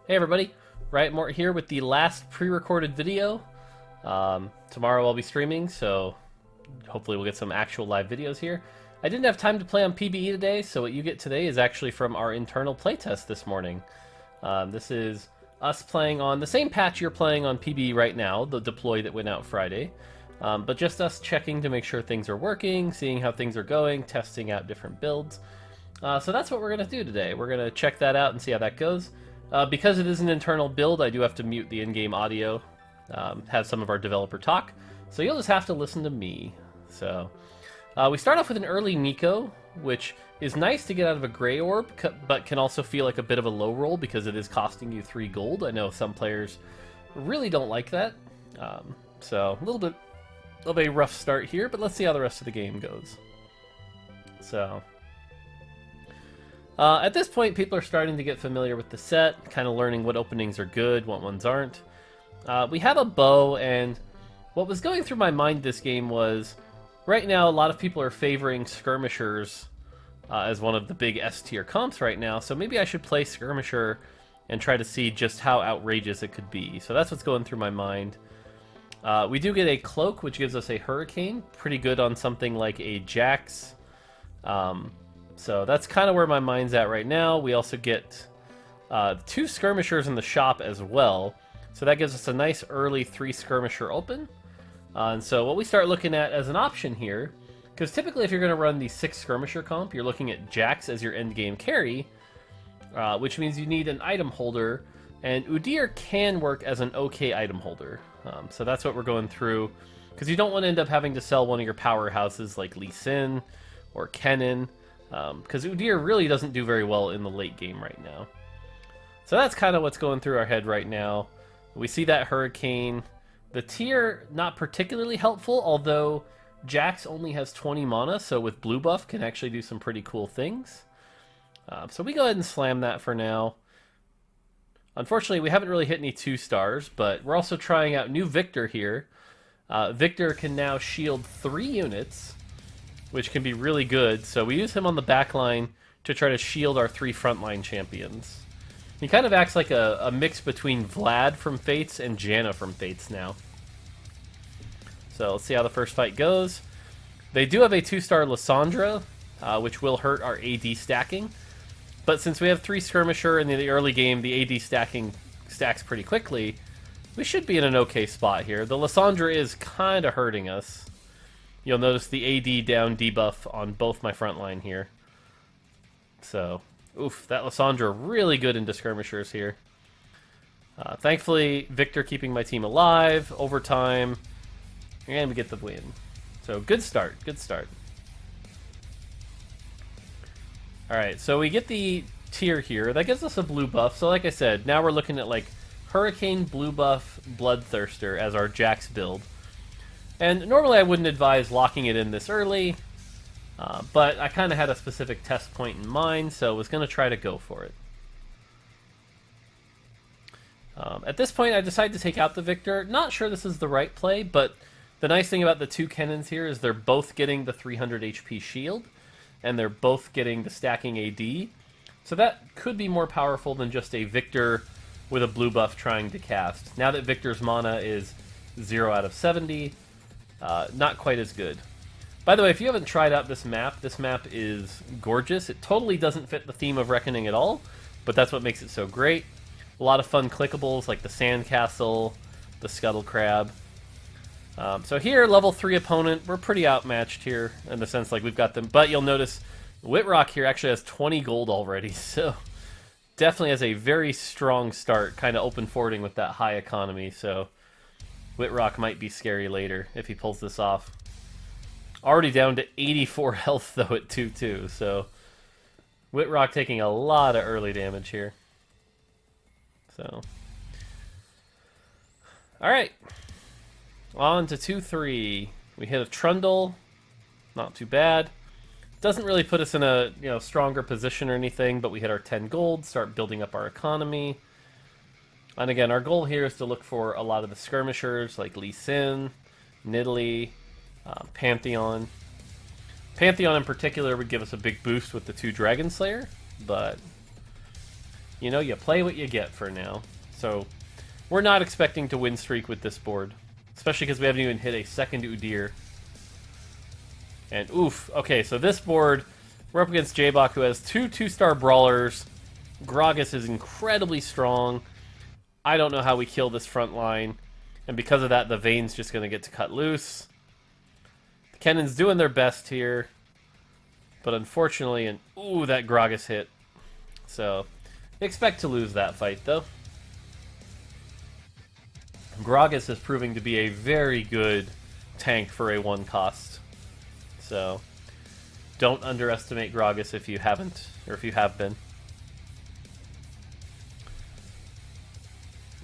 Hey everybody, Riot Mort here with the last pre-recorded video. Tomorrow I'll be streaming, so hopefully we'll get some actual live videos here. I didn't have time to play on PBE today, so what you get today is actually from our internal playtest this morning. This is us playing on the same patch you're playing on PBE right now, the deploy that went out Friday. But just us checking to make sure things are working, seeing how things are going, testing out different builds. So that's what we're going to do today. We're going to check that out and see how that goes. Because it is an internal build, I do have to mute the in-game audio, have some of our developer talk, so you'll just have to listen to me. So we start off with an early Nico, which is nice to get out of a Grey Orb, but can also feel like a bit of a low roll because it is costing you 3 gold. I know some players really don't like that, so a little bit of a rough start here, but let's see how the rest of the game goes. So at this point, people are starting to get familiar with the set, kind of learning what openings are good, what ones aren't. We have a bow, and what was going through my mind this game was, right now a lot of people are favoring Skirmishers as one of the big S tier comps right now, so maybe I should play Skirmisher and try to see just how outrageous it could be. So that's what's going through my mind. We do get a Cloak, which gives us a Hurricane, pretty good on something like a Jax. So that's kind of where my mind's at right now. We also get 2 Skirmishers in the shop as well. So that gives us a nice early 3 Skirmisher open. And so what we start looking at as an option here, because typically if you're going to run the 6 Skirmisher comp, you're looking at Jax as your endgame carry, which means you need an item holder, and Udyr can work as an okay item holder. So that's what we're going through, because you don't want to end up having to sell one of your powerhouses like Lee Sin or Kennen, because Udyr really doesn't do very well in the late game right now. So that's kind of what's going through our head right now. We see that Hurricane. The tier, not particularly helpful, although Jax only has 20 mana, so with blue buff can actually do some pretty cool things. So we go ahead and slam that for now. Unfortunately, we haven't really hit any 2 stars, but we're also trying out new Victor here. Victor can now shield 3 units, which can be really good. So we use him on the back line to try to shield our 3 frontline champions. He kind of acts like a mix between Vlad from Fates and Janna from Fates now. So let's see how the first fight goes. They do have a 2-star Lissandra, which will hurt our AD stacking. But since we have 3 Skirmisher in the early game, the AD stacking stacks pretty quickly. We should be in an okay spot here. The Lissandra is kind of hurting us. You'll notice the AD down debuff on both my front line here. So, oof, that Lissandra really good into Skirmishers here. Thankfully, Victor keeping my team alive, overtime, and we get the win. So, good start, good start. Alright, so we get the tier here. That gives us a blue buff. So like I said, now we're looking at like Hurricane, blue buff, Bloodthirster as our Jax build. And normally I wouldn't advise locking it in this early, but I kind of had a specific test point in mind, so I was going to try to go for it. At this point I decided to take out the Victor. Not sure this is the right play, but the nice thing about the 2 Kennens here is they're both getting the 300 HP shield, and they're both getting the stacking AD. So that could be more powerful than just a Victor with a blue buff trying to cast. Now that Victor's mana is 0 out of 70, not quite as good. By the way, if you haven't tried out this map is gorgeous. It totally doesn't fit the theme of Reckoning at all, but that's what makes it so great. A lot of fun clickables like the Sandcastle, the Scuttle Crab. So here, level 3 opponent, we're pretty outmatched here in the sense like we've got them. But you'll notice Whitrock here actually has 20 gold already, so definitely has a very strong start, kind of open forwarding with that high economy. So Whitrock might be scary later if he pulls this off. Already down to 84 health though at 2-2, so Whitrock taking a lot of early damage here. So, alright. On to 2-3. We hit a Trundle. Not too bad. Doesn't really put us in a stronger position or anything, but we hit our 10 gold, start building up our economy. And again, our goal here is to look for a lot of the Skirmishers, like Lee Sin, Nidalee, Pantheon. Pantheon in particular would give us a big boost with the 2 Dragon Slayer, but You know, you play what you get for now. So we're not expecting to win streak with this board, especially because we haven't even hit a second Udyr. And oof, okay, so this board, we're up against Jabok, who has two 2-star brawlers. Gragas is incredibly strong. I don't know how we kill this front line. And because of that, the Vayne's just going to get to cut loose. The Kennon's doing their best here. But unfortunately, and ooh, that Gragas hit. So, expect to lose that fight, though. Gragas is proving to be a very good tank for a 1 cost. So, don't underestimate Gragas if you haven't, or if you have been.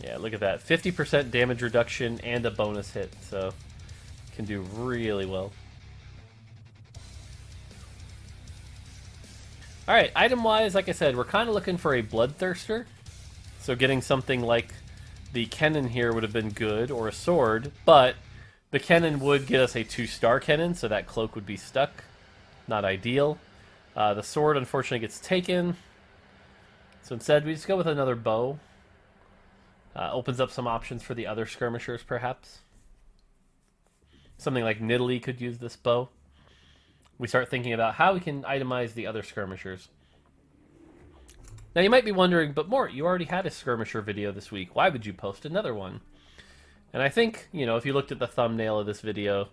Yeah, look at that. 50% damage reduction and a bonus hit, so can do really well. Alright, item-wise, like I said, we're kind of looking for a Bloodthirster. So getting something like the Kennen here would have been good, or a sword, but the Kennen would get us a 2-star Kennen, so that cloak would be stuck. Not ideal. The sword, unfortunately, gets taken. So instead, we just go with another bow. Opens up some options for the other skirmishers, perhaps. Something like Nidalee could use this bow. We start thinking about how we can itemize the other skirmishers. Now, you might be wondering, but Mort, you already had a skirmisher video this week. Why would you post another one? And I think, you know, if you looked at the thumbnail of this video,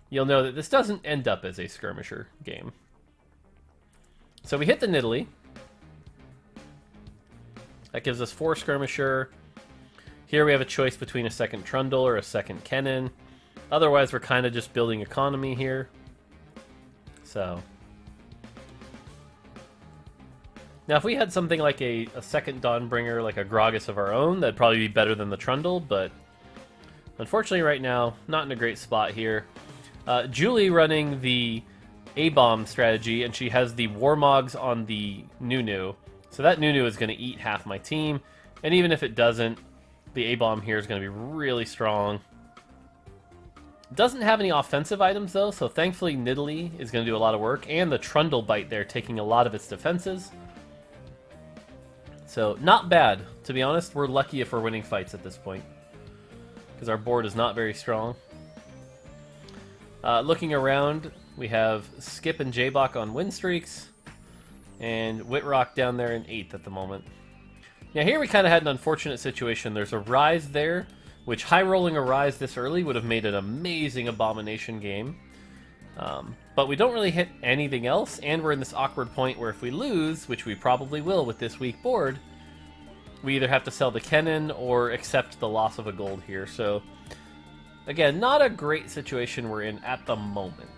you'll know that this doesn't end up as a skirmisher game. So we hit the Nidalee. That gives us 4 skirmisher. Here we have a choice between a second Trundle or a second Kennen. Otherwise, we're kind of just building economy here. So. Now, if we had something like a second Dawnbringer, like a Gragas of our own, that'd probably be better than the Trundle, but unfortunately right now, not in a great spot here. Julie running the A-Bomb strategy, and she has the Warmogs on the Nunu. So that Nunu is going to eat half my team, and even if it doesn't, the A-Bomb here is going to be really strong. Doesn't have any offensive items, though, so thankfully Nidalee is going to do a lot of work, and the Trundle Bite there taking a lot of its defenses. So, not bad. To be honest, we're lucky if we're winning fights at this point, because our board is not very strong. Looking around, we have Skip and Jabok on win streaks, and Whitrock down there in 8th at the moment. Now here we kind of had an unfortunate situation. There's a Rise there, which high-rolling a Rise this early would have made an amazing Abomination game. But we don't really hit anything else, and we're in this awkward point where if we lose, which we probably will with this weak board, we either have to sell the Kennen or accept the loss of a gold here. So, again, not a great situation we're in at the moment.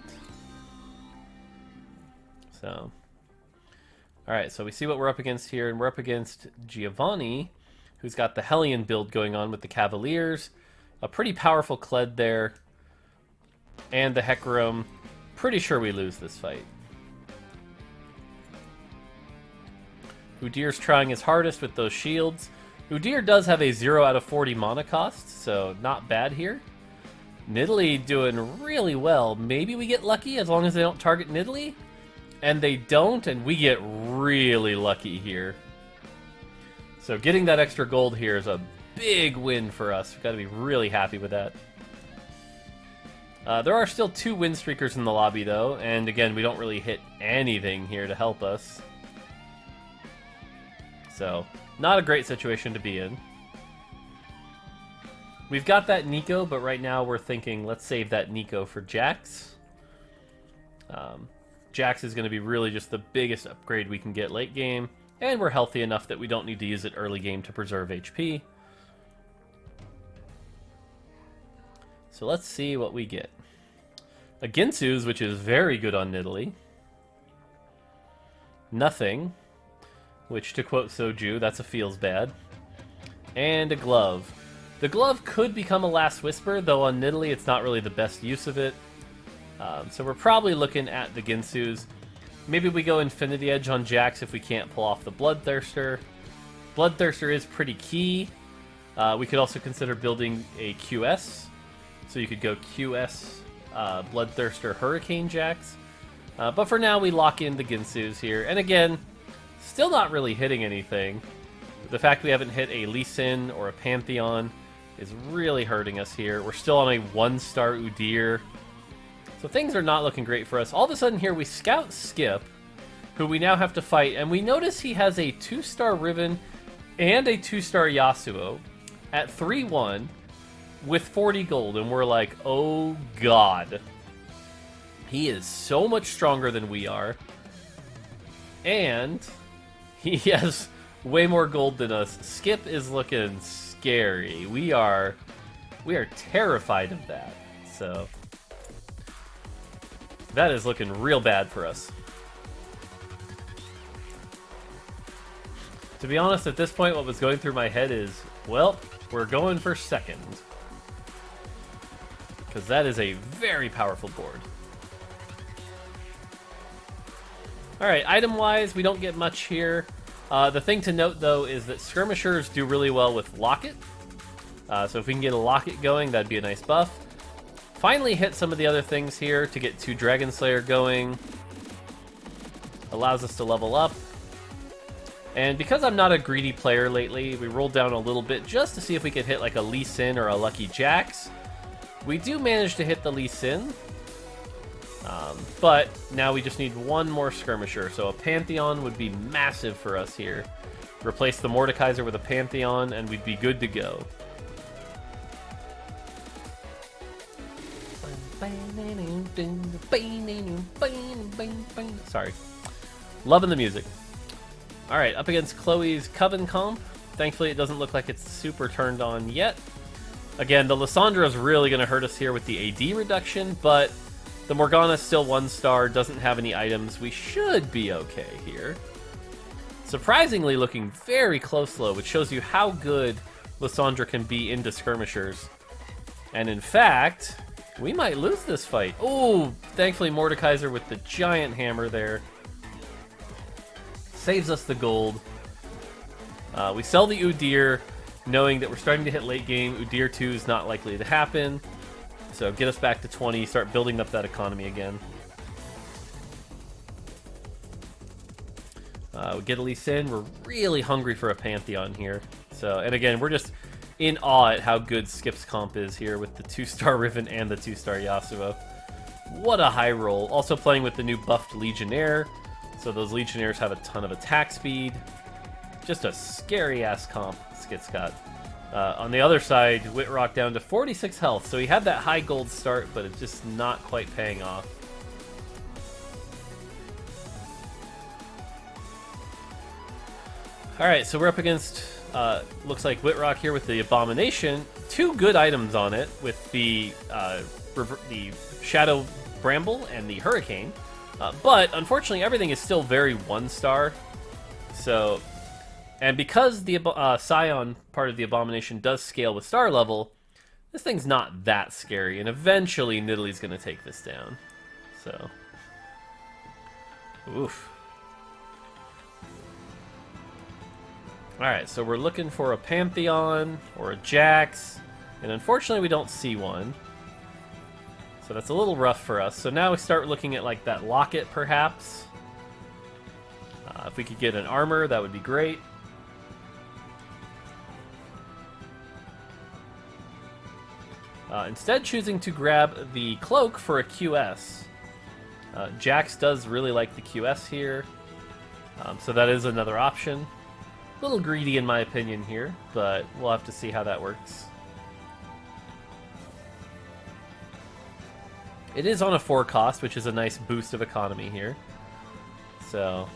So, alright, so we see what we're up against here, and we're up against Giovanni, who's got the Hellion build going on with the Cavaliers. A pretty powerful Kled there, and the Hecarim. Pretty sure we lose this fight. Udyr's trying his hardest with those shields. Udyr does have a 0 out of 40 mana cost, so not bad here. Nidalee doing really well. Maybe we get lucky as long as they don't target Nidalee. And they don't, and we get really lucky here. So getting that extra gold here is a big win for us. We've got to be really happy with that. There are still 2 win streakers in the lobby, though, and again, we don't really hit anything here to help us. So, not a great situation to be in. We've got that Nico, but right now we're thinking, let's save that Nico for Jax. Jax is going to be really just the biggest upgrade we can get late game, and we're healthy enough that we don't need to use it early game to preserve HP. So let's see what we get. A Ginsu's, which is very good on Nidalee. Nothing, which to quote Soju, that's a feels bad. And a glove. The glove could become a Last Whisper, though on Nidalee it's not really the best use of it. So we're probably looking at the Ginsu's. Maybe we go Infinity Edge on Jax if we can't pull off the Bloodthirster. Bloodthirster is pretty key. We could also consider building a QS. So you could go QS, Bloodthirster, Hurricane Jax. But for now, we lock in the Ginsu's here. And again, still not really hitting anything. The fact we haven't hit a Lee Sin or a Pantheon is really hurting us here. We're still on a 1-star Udyr. So things are not looking great for us. All of a sudden here we scout Skip, who we now have to fight, and we notice he has a 2-star Riven and a 2-star Yasuo at 3-1 with 40 gold, and we're like, oh god. He is so much stronger than we are, and he has way more gold than us. Skip is looking scary. We are terrified of that. So that is looking real bad for us. To be honest, at this point, what was going through my head is, well, we're going for second. Because that is a very powerful board. Alright, item-wise, we don't get much here. The thing to note, though, is that Skirmishers do really well with Locket. So if we can get a Locket going, that'd be a nice buff. Finally hit some of the other things here to get 2 Dragon Slayer going. Allows us to level up. And because I'm not a greedy player lately, we rolled down a little bit just to see if we could hit like a Lee Sin or a Lucky Jax. We do manage to hit the Lee Sin. But now we just need one more Skirmisher, so a Pantheon would be massive for us here. Replace the Mordekaiser with a Pantheon, and we'd be good to go. Sorry. Loving the music. Alright, up against Chloe's Coven comp. Thankfully, it doesn't look like it's super turned on yet. Again, the Lissandra is really going to hurt us here with the AD reduction, but the Morgana's still 1-star, doesn't have any items. We should be okay here. Surprisingly looking very close low, which shows you how good Lissandra can be into Skirmishers. And in fact, we might lose this fight. Oh, thankfully Mordekaiser with the giant hammer there saves us the gold. We sell the Udyr, knowing that we're starting to hit late game. Udyr 2 is not likely to happen. So get us back to 20, start building up that economy again. We get a Lee Sin. We're really hungry for a Pantheon here. So, and again, we're just in awe at how good Skip's comp is here with the 2-star Riven and the 2-star Yasuo. What a high roll. Also playing with the new buffed Legionnaire. So those Legionnaires have a ton of attack speed. Just a scary-ass comp Skip's got. On the other side, Whitrock down to 46 health. So he had that high gold start, but it's just not quite paying off. Alright, so we're up against, looks like Whitrock here with the Abomination. 2 good items on it with the Shadow Bramble and the Hurricane. But, unfortunately, everything is still very 1-star. So, and because the Scion part of the Abomination does scale with star level, this thing's not that scary. And eventually, Nidalee's going to take this down. So, oof. Alright, so we're looking for a Pantheon or a Jax, and unfortunately we don't see one. So that's a little rough for us. So now we start looking at like that Locket, perhaps. If we could get an armor, that would be great. Instead, choosing to grab the Cloak for a QS. Jax does really like the QS here, so that is another option. A little greedy in my opinion here, but we'll have to see how that works. It is on a 4 cost, which is a nice boost of economy here. So,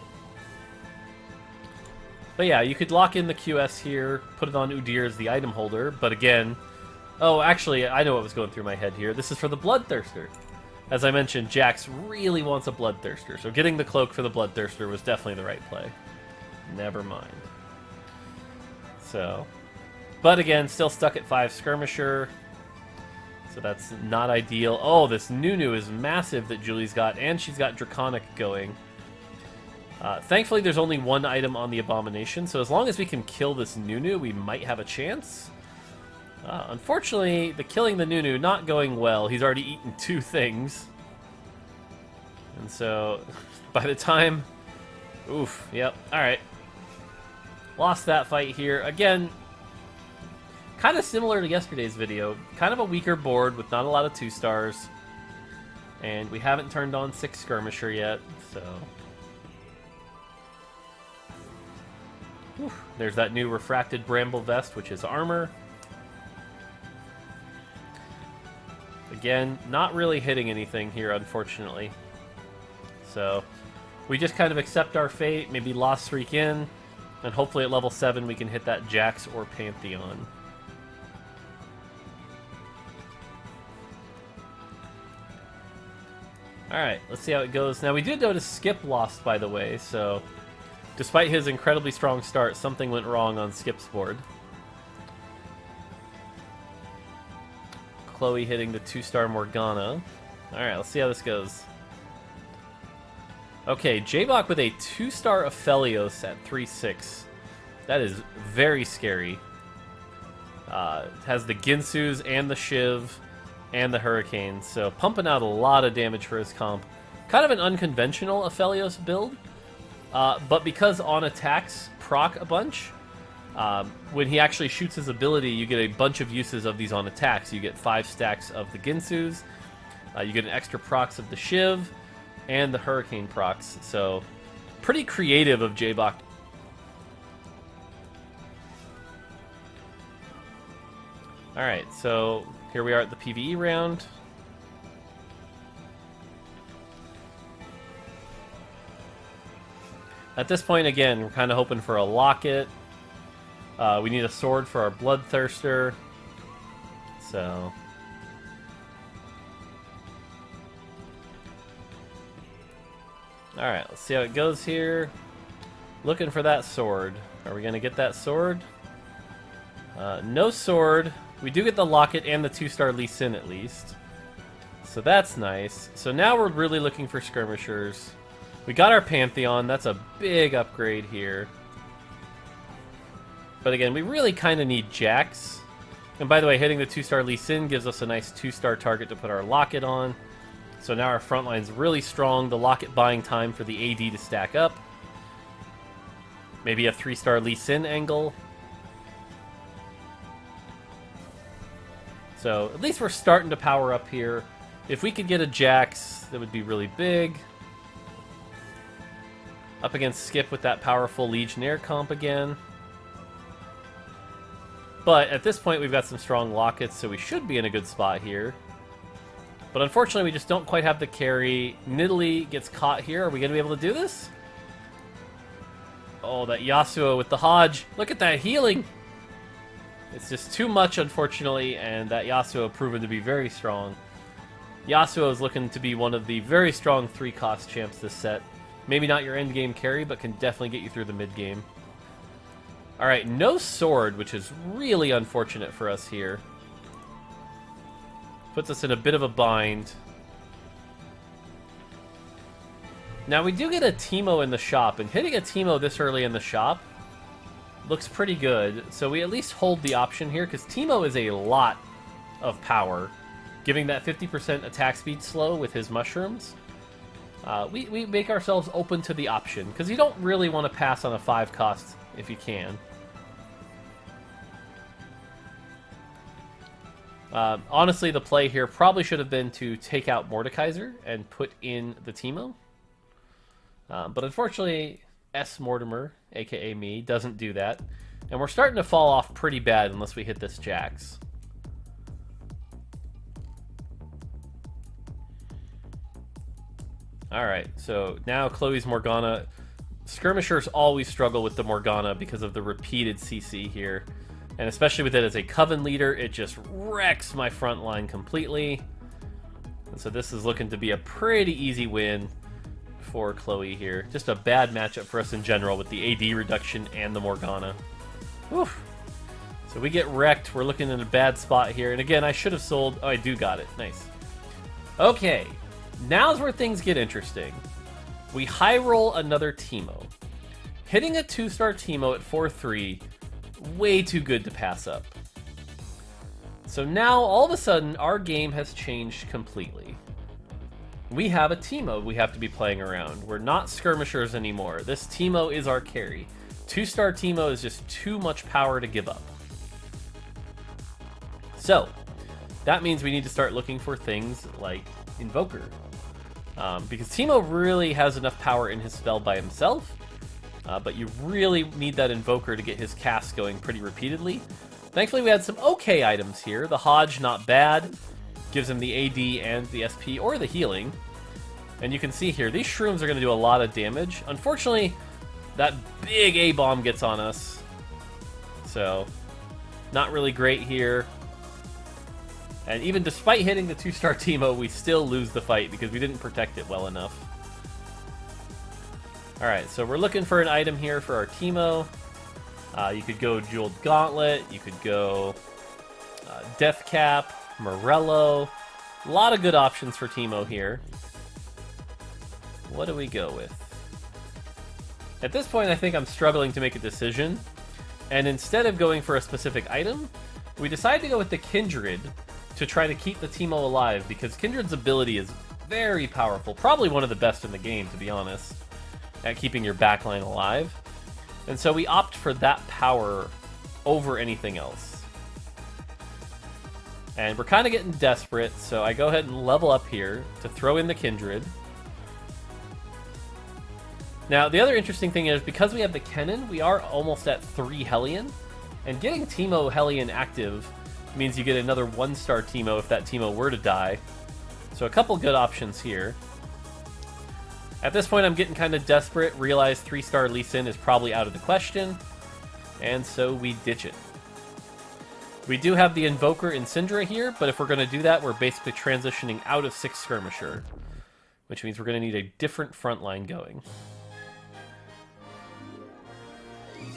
but yeah, you could lock in the QS here, put it on Udyr as the item holder, but again... Oh, actually, I know what was going through my head here. This is for the Bloodthirster. As I mentioned, Jax really wants a Bloodthirster, so getting the Cloak for the Bloodthirster was definitely the right play. Never mind. So, but again, still stuck at 5 Skirmisher, so that's not ideal. Oh, this Nunu is massive that Julie's got, and she's got Draconic going. Thankfully, there's only 1 item on the Abomination, so as long as we can kill this Nunu, we might have a chance. Unfortunately, the killing the Nunu not going well. He's already eaten 2 things. And so, by the time... Oof, yep, alright. Lost that fight here. Again, kind of similar to yesterday's video. Kind of a weaker board with not a lot of 2-stars. And we haven't turned on Jax Skirmisher yet, so... Whew. There's that new Refracted Bramble Vest, which is armor. Again, not really hitting anything here, unfortunately. So, we just kind of accept our fate, maybe lost streak in, and hopefully at level 7 we can hit that Jax or Pantheon. Alright, let's see how it goes. Now, we did notice Skip lost, by the way, so despite his incredibly strong start, something went wrong on Skip's board. Chloe hitting the 2-star Morgana. Alright, let's see how this goes. Okay, Jabok with a 2-star Aphelios at 3-6. That is very scary. Has the Ginsus and the Shiv and the Hurricanes, so pumping out a lot of damage for his comp. Kind of an unconventional Aphelios build, but because on attacks proc a bunch, when he actually shoots his ability, you get a bunch of uses of these on attacks. You get 5 stacks of the Ginsus, you get an extra procs of the Shiv, and the Hurricane procs, so pretty creative of Jabok. Alright, so here we are at the PvE round. At this point, again, we're kind of hoping for a locket. We need a sword for our Bloodthirster. So... Alright, let's see how it goes here. Looking for that sword. Are we going to get that sword? No sword. We do get the locket and the 2-star Lee Sin at least. So that's nice. So now we're really looking for skirmishers. We got our Pantheon. That's a big upgrade here. But again, we really kind of need Jax. And by the way, hitting the 2-star Lee Sin gives us a nice 2-star target to put our locket on. So now our front line's really strong. The locket buying time for the AD to stack up. Maybe a 3-star Lee Sin angle. So at least we're starting to power up here. If we could get a Jax, that would be really big. Up against Skip with that powerful Legionnaire comp again. But at this point we've got some strong lockets, so we should be in a good spot here. But unfortunately we just don't quite have the carry. Nidalee gets caught here. Are we going to be able to do this? Oh, that Yasuo with the Hodge. Look at that healing! It's just too much, unfortunately, and that Yasuo proven to be very strong. Yasuo is looking to be one of the very strong 3-cost champs this set. Maybe not your end-game carry, but can definitely get you through the mid-game. Alright, no sword, which is really unfortunate for us here. Puts us in a bit of a bind. Now, we do get a Teemo in the shop, and hitting a Teemo this early in the shop looks pretty good. So we at least hold the option here, because Teemo is a lot of power. Giving that 50% attack speed slow with his mushrooms. We make ourselves open to the option, because you don't really want to pass on a 5-cost if you can. Honestly, the play here probably should have been to take out Mordekaiser and put in the Teemo. But unfortunately, S. Mortimer, aka me, doesn't do that. And we're starting to fall off pretty bad unless we hit this Jax. Alright, so now Chloe's Morgana. Skirmishers always struggle with the Morgana because of the repeated CC here. And especially with it as a Coven leader, it just wrecks my front line completely. And so this is looking to be a pretty easy win for Chloe here. Just a bad matchup for us in general with the AD reduction and the Morgana. Oof. So we get wrecked. We're looking in a bad spot here. And again, I should have sold... Oh, I do got it. Nice. Okay. Now's where things get interesting. We high roll another Teemo. Hitting a 2-star Teemo at 4-3, way too good to pass up. So now, all of a sudden, our game has changed completely. We have a Teemo we have to be playing around. We're not skirmishers anymore. This Teemo is our carry. 2-star Teemo is just too much power to give up. So, that means we need to start looking for things like Invoker. Because Teemo really has enough power in his spell by himself, but you really need that Invoker to get his cast going pretty repeatedly. Thankfully, we had some okay items here. The Hodge, not bad. Gives him the AD and the SP, or the healing. And you can see here, these shrooms are going to do a lot of damage. Unfortunately, that big A-bomb gets on us. So, not really great here. And even despite hitting the 2-star Teemo, we still lose the fight because we didn't protect it well enough. Alright, so we're looking for an item here for our Teemo. You could go Jeweled Gauntlet, you could go Death Cap, Morello. A lot of good options for Teemo here. What do we go with? At this point, I think I'm struggling to make a decision. And instead of going for a specific item, we decided to go with the Kindred to try to keep the Teemo alive, because Kindred's ability is very powerful. Probably one of the best in the game, to be honest, at keeping your backline alive. And so we opt for that power over anything else. And we're kind of getting desperate, so I go ahead and level up here to throw in the Kindred. Now, the other interesting thing is, because we have the Kennen, we are almost at 3 Hellion. And getting Teemo Hellion active means you get another 1-star Teemo if that Teemo were to die. So a couple good options here. At this point, I'm getting kind of desperate. Realize 3-star Lee Sin is probably out of the question. And so we ditch it. We do have the Invoker in Syndra here, but if we're going to do that, we're basically transitioning out of 6 Skirmisher. Which means we're going to need a different front line going.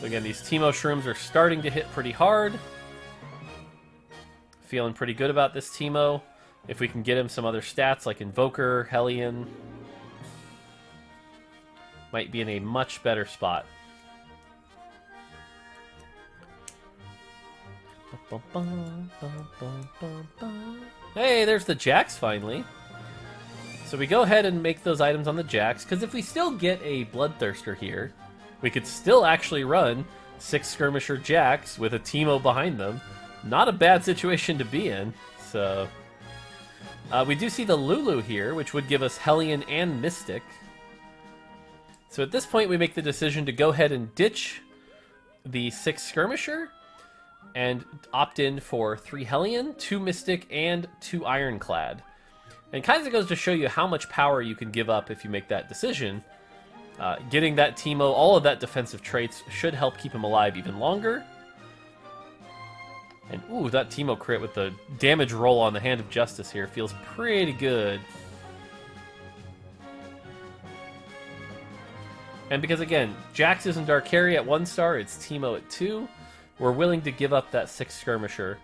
So again, these Teemo Shrooms are starting to hit pretty hard. Feeling pretty good about this Teemo. If we can get him some other stats like Invoker, Hellion, might be in a much better spot. Hey, there's the Jax finally. So we go ahead and make those items on the Jax, because if we still get a Bloodthirster here, we could still actually run 6 Skirmisher Jax with a Teemo behind them. Not a bad situation to be in. So we do see the Lulu here, which would give us Hellion and Mystic. So at this point, we make the decision to go ahead and ditch the 6 Skirmisher and opt in for 3 Hellion, 2 Mystic, and 2 Ironclad. And kind of goes to show you how much power you can give up if you make that decision. Getting that Teemo, all of that defensive traits, should help keep him alive even longer. And ooh, that Teemo crit with the damage roll on the Hand of Justice here feels pretty good. And because again, Jax isn't our carry at 1-star, it's Teemo at 2. We're willing to give up that 6 Skirmisher.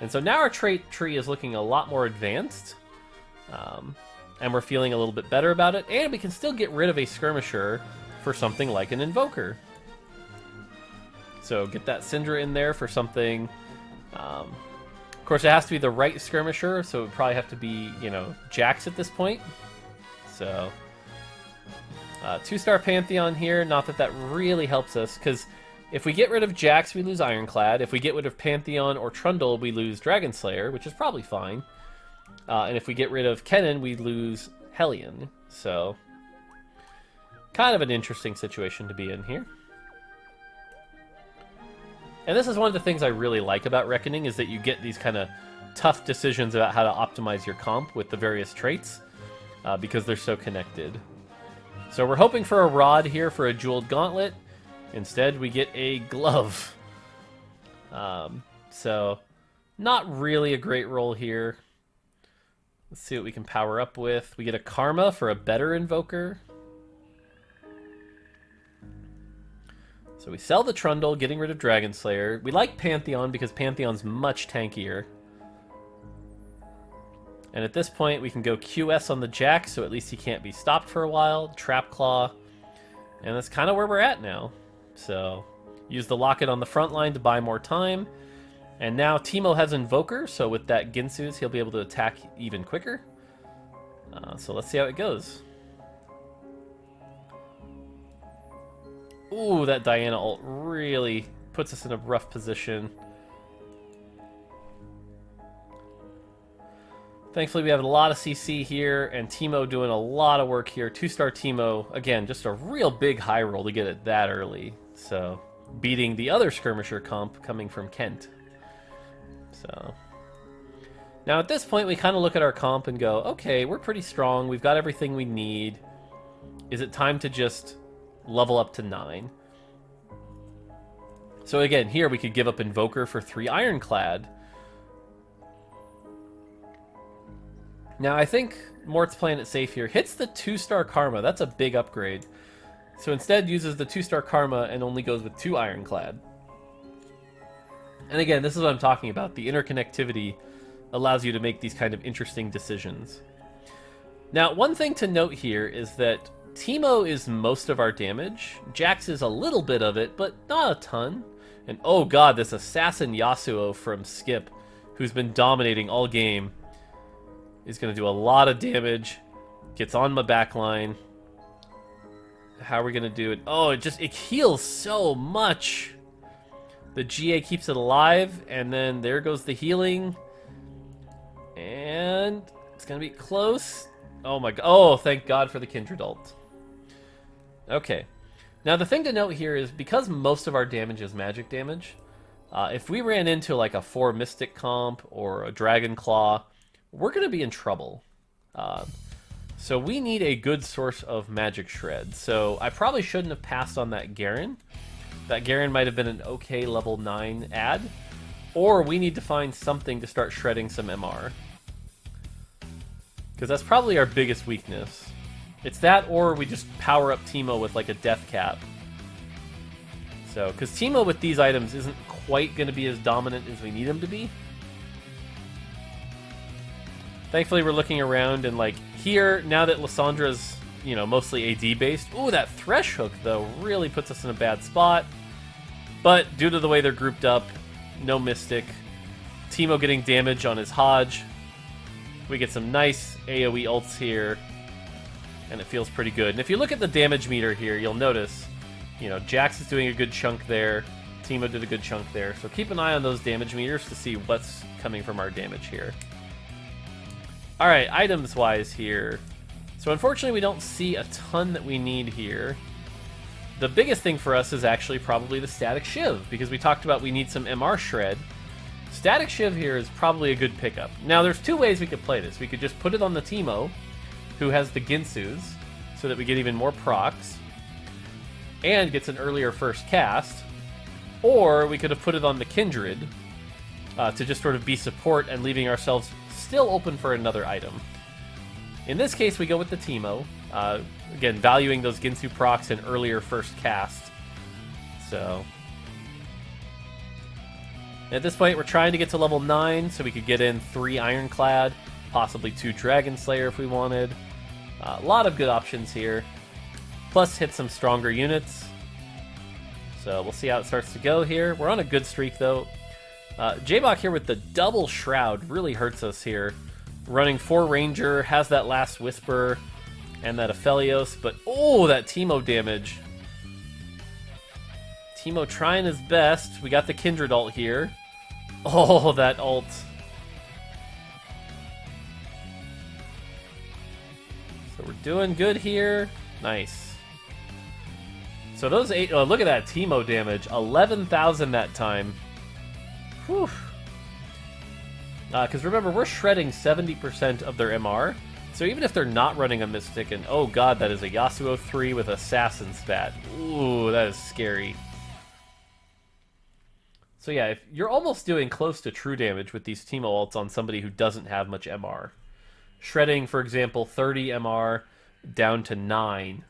And so now our trait tree is looking a lot more advanced. And we're feeling a little bit better about it. And we can still get rid of a Skirmisher for something like an Invoker. So get that Syndra in there for something. Of course, it has to be the right Skirmisher, so it would probably have to be, you know, Jax at this point. So 2-star Pantheon here. Not that that really helps us, because if we get rid of Jax, we lose Ironclad. If we get rid of Pantheon or Trundle, we lose Dragon Slayer, which is probably fine. And if we get rid of Kennen, we lose Hellion. So, kind of an interesting situation to be in here. And this is one of the things I really like about Reckoning, is that you get these kind of tough decisions about how to optimize your comp with the various traits, because they're so connected. So we're hoping for a Rod here for a Jeweled Gauntlet. Instead, we get a Glove. So, not really a great roll here. Let's see what we can power up with. We get a Karma for a better Invoker. So we sell the Trundle, getting rid of Dragon Slayer. We like Pantheon because Pantheon's much tankier. And at this point, we can go QS on the Jax, so at least he can't be stopped for a while. Trap Claw. And that's kind of where we're at now. So, use the Locket on the front line to buy more time. And now Teemo has Invoker, so with that Ginsu's, he'll be able to attack even quicker. So let's see how it goes. Ooh, that Diana ult really puts us in a rough position. Thankfully, we have a lot of CC here, and Teemo doing a lot of work here. 2-star Teemo, again, just a real big high roll to get it that early. So, beating the other Skirmisher comp coming from Kent. So, now at this point, we kind of look at our comp and go, okay, we're pretty strong. We've got everything we need. Is it time to just level up to 9? So again, here we could give up Invoker for 3 Ironclad. Now, I think Mort's playing it safe here. Hits the 2-star Karma. That's a big upgrade. So instead uses the 2-star Karma and only goes with 2 Ironclad. And again, this is what I'm talking about. The interconnectivity allows you to make these kind of interesting decisions. Now, one thing to note here is that Teemo is most of our damage. Jax is a little bit of it, but not a ton. And oh god, this Assassin Yasuo from Skip, who's been dominating all game, is going to do a lot of damage. Gets on my backline. How are we going to do it? Oh, it heals so much. The GA keeps it alive, and then there goes the healing. And it's going to be close. Oh my god. Oh, thank god for the Kindred ult. Okay. Now the thing to note here is because most of our damage is magic damage, if we ran into like a 4 Mystic comp or a Dragon Claw, we're going to be in trouble. So we need a good source of magic shred. So I probably shouldn't have passed on that Garen. That Garen might have been an okay level 9 add. Or we need to find something to start shredding some MR. Because that's probably our biggest weakness. It's that, or we just power up Teemo with like a death cap. So, because Teemo with these items isn't quite going to be as dominant as we need him to be. Thankfully, we're looking around and like here, now that Lyssandra's, you know, mostly AD based. Ooh, that Thresh hook though really puts us in a bad spot. But due to the way they're grouped up, no Mystic. Teemo getting damage on his Hodge. We get some nice AoE ults here. And it feels pretty good. And if you look at the damage meter here, you'll notice, you know, Jax is doing a good chunk there. Teemo did a good chunk there. So keep an eye on those damage meters to see what's coming from our damage here. Alright, items-wise here. So unfortunately we don't see a ton that we need here. The biggest thing for us is actually probably the Static Shiv, because we talked about we need some MR shred. Static Shiv here is probably a good pickup. Now there's 2 ways we could play this. We could just put it on the Teemo, who has the Ginsus, so that we get even more procs, and gets an earlier first cast, or we could have put it on the Kindred to just sort of be support and leaving ourselves still open for another item. In this case, we go with the Teemo, again, valuing those Ginsu procs and earlier first cast. So, at this point, we're trying to get to level 9, so we could get in 3 Ironclad, possibly 2 Dragon Slayer if we wanted. A lot of good options here. Plus hit some stronger units. So we'll see how it starts to go here. We're on a good streak though. J-Bach here with the double Shroud really hurts us here. Running 4 Ranger, has that last Whisper and that Aphelios, but oh, that Teemo damage. Teemo trying his best. We got the Kindred ult here. Oh, that ult. So we're doing good here. Nice. So those 8... Oh, look at that Teemo damage. 11,000 that time. Whew. Because remember, we're shredding 70% of their MR. So even if they're not running a Mystic, and oh god, that is a Yasuo 3 with Assassin stat. Ooh, that is scary. So yeah, if you're almost doing close to true damage with these Teemo ults on somebody who doesn't have much MR. Shredding, for example, 30 MR down to 9.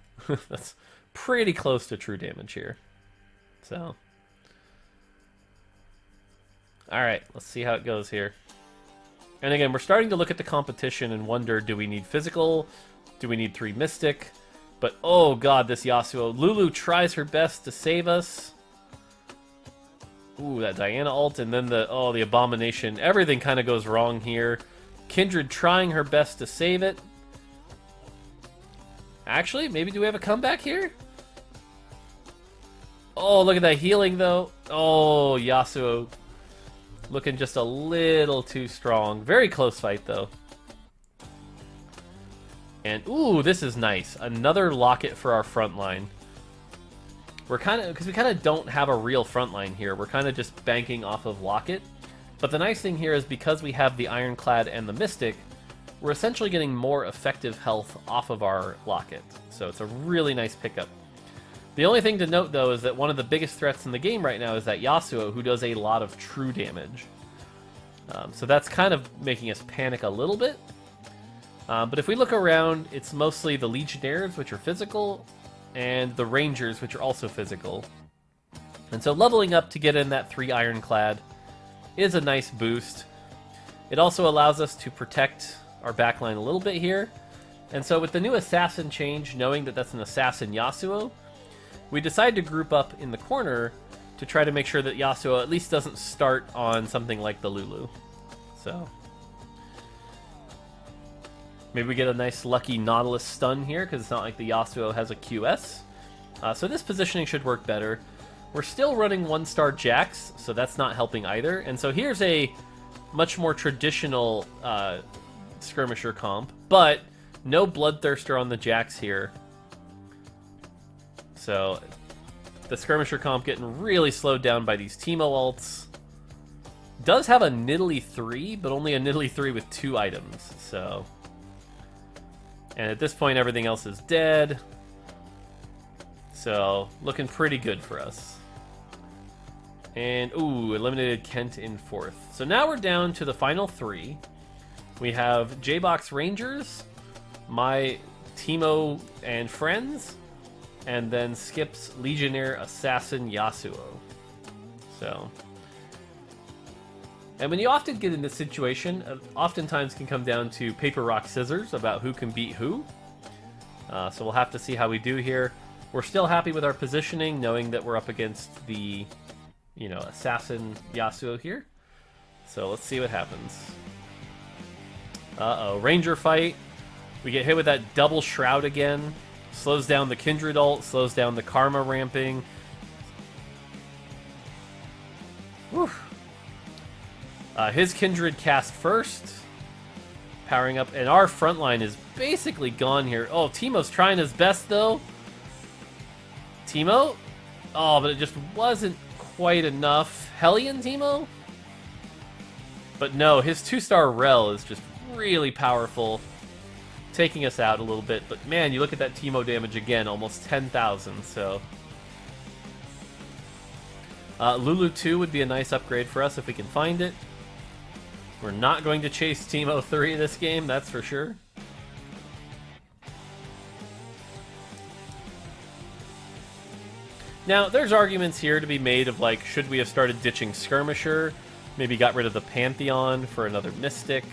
That's pretty close to true damage here. So. Alright, let's see how it goes here. And again, we're starting to look at the competition and wonder, do we need physical? Do we need 3 Mystic? But oh god, this Yasuo. Lulu tries her best to save us. Ooh, that Diana ult, and then the Abomination. Everything kind of goes wrong here. Kindred trying her best to save it. Actually, maybe do we have a comeback here? Oh, look at that healing, though. Oh, Yasuo looking just a little too strong. Very close fight, though. And, ooh, this is nice. Another locket for our front line. We're kind of, because we kind of don't have a real front line here. We're kind of just banking off of locket. But the nice thing here is because we have the Ironclad and the Mystic, we're essentially getting more effective health off of our locket. So it's a really nice pickup. The only thing to note, though, is that one of the biggest threats in the game right now is that Yasuo, who does a lot of true damage. So that's kind of making us panic a little bit. But if we look around, it's mostly the Legionnaires, which are physical, and the Rangers, which are also physical. And so leveling up to get in that 3 Ironclad is a nice boost. It also allows us to protect our backline a little bit here. And so with the new Assassin change, knowing that that's an Assassin Yasuo, we decided to group up in the corner to try to make sure that Yasuo at least doesn't start on something like the Lulu. So maybe we get a nice lucky Nautilus stun here, because it's not like the Yasuo has a QS. So this positioning should work better. We're still running 1-star Jax, so that's not helping either. And so here's a much more traditional Skirmisher comp, but no Bloodthirster on the Jax here. So the Skirmisher comp getting really slowed down by these Teemo ults. Does have a Nidalee 3, but only a Nidalee 3 with 2 items, so... And at this point, everything else is dead. So, looking pretty good for us. And, ooh, eliminated Kent in 4th. So now we're down to the final 3. We have J-Box Rangers, my Teemo and friends, and then Skip's Legionnaire Assassin Yasuo. So... And when you often get in this situation, oftentimes can come down to paper, rock, scissors about who can beat who. So we'll have to see how we do here. We're still happy with our positioning, knowing that we're up against the, Assassin Yasuo here. So let's see what happens. Uh-oh, Ranger fight. We get hit with that double Shroud again. Slows down the Kindred ult, slows down the Karma ramping. Whew. His Kindred cast first, powering up, and our front line is basically gone here. Oh, Teemo's trying his best, though. Teemo? Oh, but it just wasn't quite enough. Hellion Teemo? But no, his 2-star Rel is just really powerful, taking us out a little bit. But man, you look at that Teemo damage again, almost 10,000, so... Lulu 2 would be a nice upgrade for us if we can find it. We're not going to chase Teemo 3 this game, that's for sure. Now, there's arguments here to be made of, like, should we have started ditching Skirmisher? Maybe got rid of the Pantheon for another Mystic?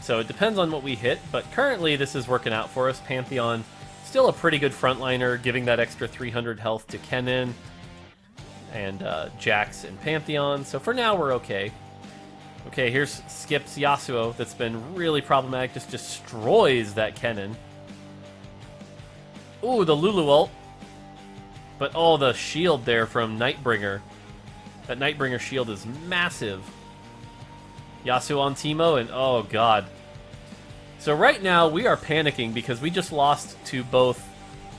So it depends on what we hit, but currently this is working out for us. Pantheon, still a pretty good frontliner, giving that extra 300 health to Kennen and Jax and Pantheon, so for now we're okay. Okay, here's Skip's Yasuo that's been really problematic, just destroys that Kennen. Ooh, the Lulu ult. But oh, the shield there from Nightbringer. That Nightbringer shield is massive. Yasuo on Teemo, and oh god. So right now we are panicking because we just lost to both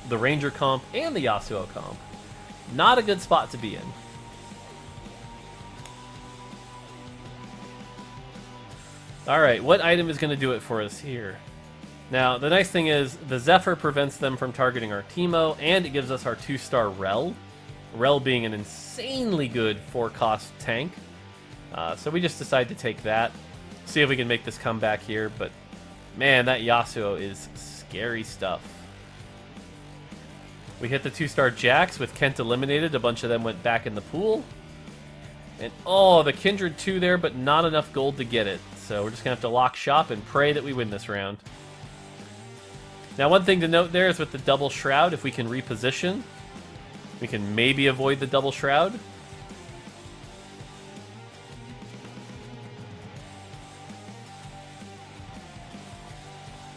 the Ranger comp and the Yasuo comp. Not a good spot to be in. Alright, what item is going to do it for us here? Now, the nice thing is, the Zephyr prevents them from targeting our Teemo, and it gives us our 2-star Rel. Rel being an insanely good 4-cost tank. So we just decided to take that. See if we can make this comeback here, but man, that Yasuo is scary stuff. We hit the 2-star Jax with Kent eliminated. A bunch of them went back in the pool. And oh, the Kindred 2 there, but not enough gold to get it. So we're just going to have to lock shop and pray that we win this round. Now, one thing to note there is with the double Shroud, if we can reposition, we can maybe avoid the double Shroud.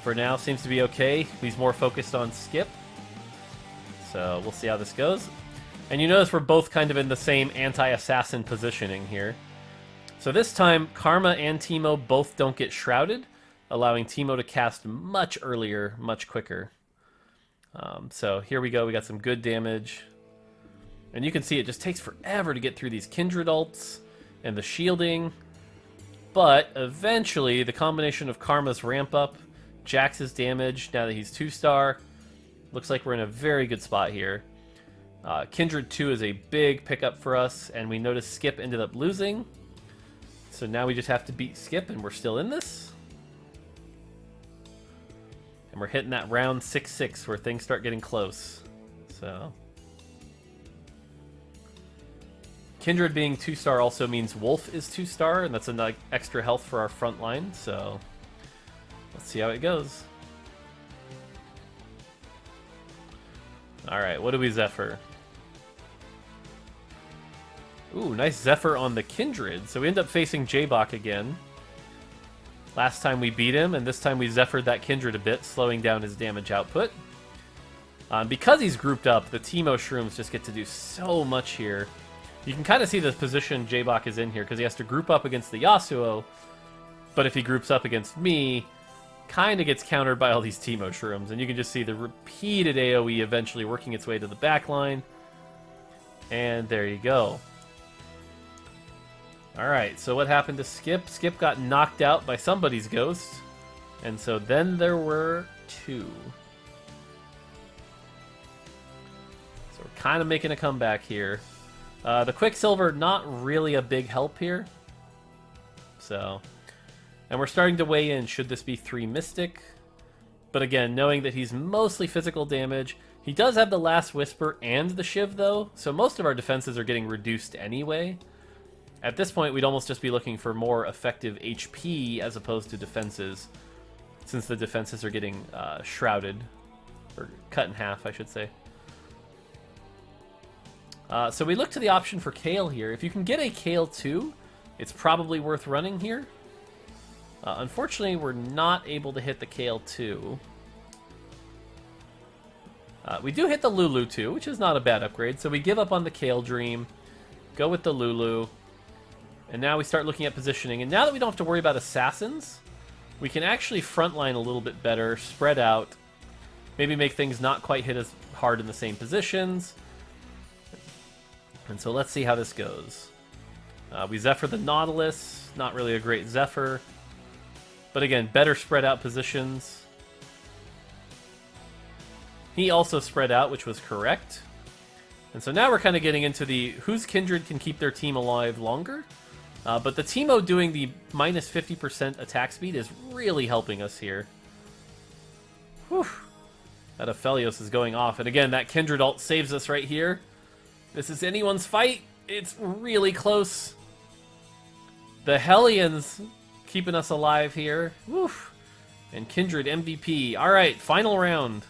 For now, seems to be okay. He's more focused on Skip. So we'll see how this goes. And you notice we're both kind of in the same anti-assassin positioning here. So this time, Karma and Teemo both don't get shrouded, allowing Teemo to cast much earlier, much quicker. So here we go, we got some good damage. And you can see it just takes forever to get through these Kindred ults and the shielding. But eventually, the combination of Karma's ramp up, Jax's damage, now that he's 2-star, looks like we're in a very good spot here. Kindred 2 is a big pickup for us, and we notice Skip ended up losing. So now we just have to beat Skip, and we're still in this. And we're hitting that round 6-6 where things start getting close. So Kindred being 2-star also means Wolf is 2-star, and that's an extra health for our front line, so let's see how it goes. Alright, what do we Zephyr? Ooh, nice Zephyr on the Kindred, so we end up facing Jabok again. Last time we beat him, and this time we Zephyred that Kindred a bit, slowing down his damage output. Because he's grouped up, the Teemo Shrooms just get to do so much here. You can kind of see the position Jabok is in here, because he has to group up against the Yasuo, but if he groups up against me, kind of gets countered by all these Teemo Shrooms, and you can just see the repeated AoE eventually working its way to the back line. And there you go. Alright, so what happened to Skip? Skip got knocked out by somebody's ghost, and so then there were 2. So we're kind of making a comeback here. The Quicksilver, not really a big help here. So, and we're starting to weigh in, should this be 3 Mystic? But again, knowing that he's mostly physical damage, he does have the Last Whisper and the Shiv though, so most of our defenses are getting reduced anyway. At this point, we'd almost just be looking for more effective HP as opposed to defenses, since the defenses are getting shrouded, or cut in half, I should say. So we look to the option for Kale here. If you can get a Kale 2, it's probably worth running here. Unfortunately, we're not able to hit the Kale 2. We do hit the Lulu 2, which is not a bad upgrade, so we give up on the Kale Dream, go with the Lulu, and now we start looking at positioning. And now that we don't have to worry about assassins, we can actually frontline a little bit better, spread out, maybe make things not quite hit as hard in the same positions. And so let's see how this goes. We Zephyr the Nautilus, not really a great Zephyr, but again, better spread out positions. He also spread out, which was correct. And so now we're kind of getting into the whose Kindred can keep their team alive longer. But the Teemo doing the minus 50% attack speed is really helping us here. Whew. That Aphelios is going off. And again, that Kindred ult saves us right here. This is anyone's fight. It's really close. The Hellions keeping us alive here. Woof. And Kindred MVP. Alright, final round.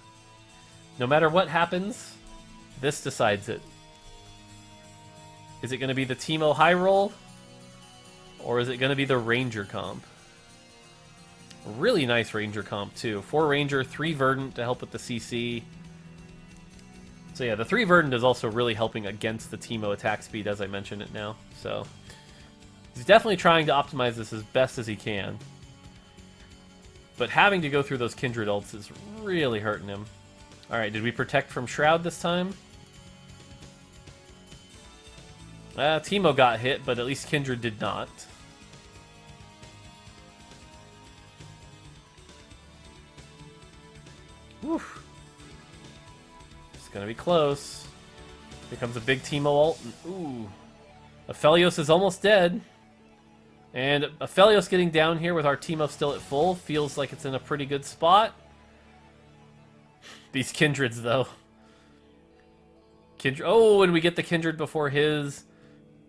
No matter what happens, this decides it. Is it going to be the Teemo high roll? Or is it going to be the Ranger comp? Really nice Ranger comp, too. 4 Ranger, 3 Verdant to help with the CC. So yeah, the 3 Verdant is also really helping against the Teemo attack speed, as I mentioned it now. So he's definitely trying to optimize this as best as he can. But having to go through those Kindred ults is really hurting him. Alright, did we protect from Shroud this time? Teemo got hit, but at least Kindred did not. Woof. It's gonna be close. Here comes a big Teemo ult. Ooh. Aphelios is almost dead. And Aphelios getting down here with our Teemo still at full feels like it's in a pretty good spot. These Kindreds, though. Oh, and we get the Kindred before his.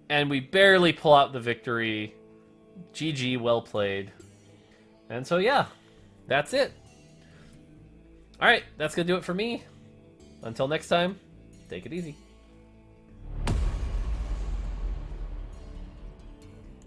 And we barely pull out the victory. GG, well played. And so, yeah, that's it. Alright, that's going to do it for me. Until next time, take it easy.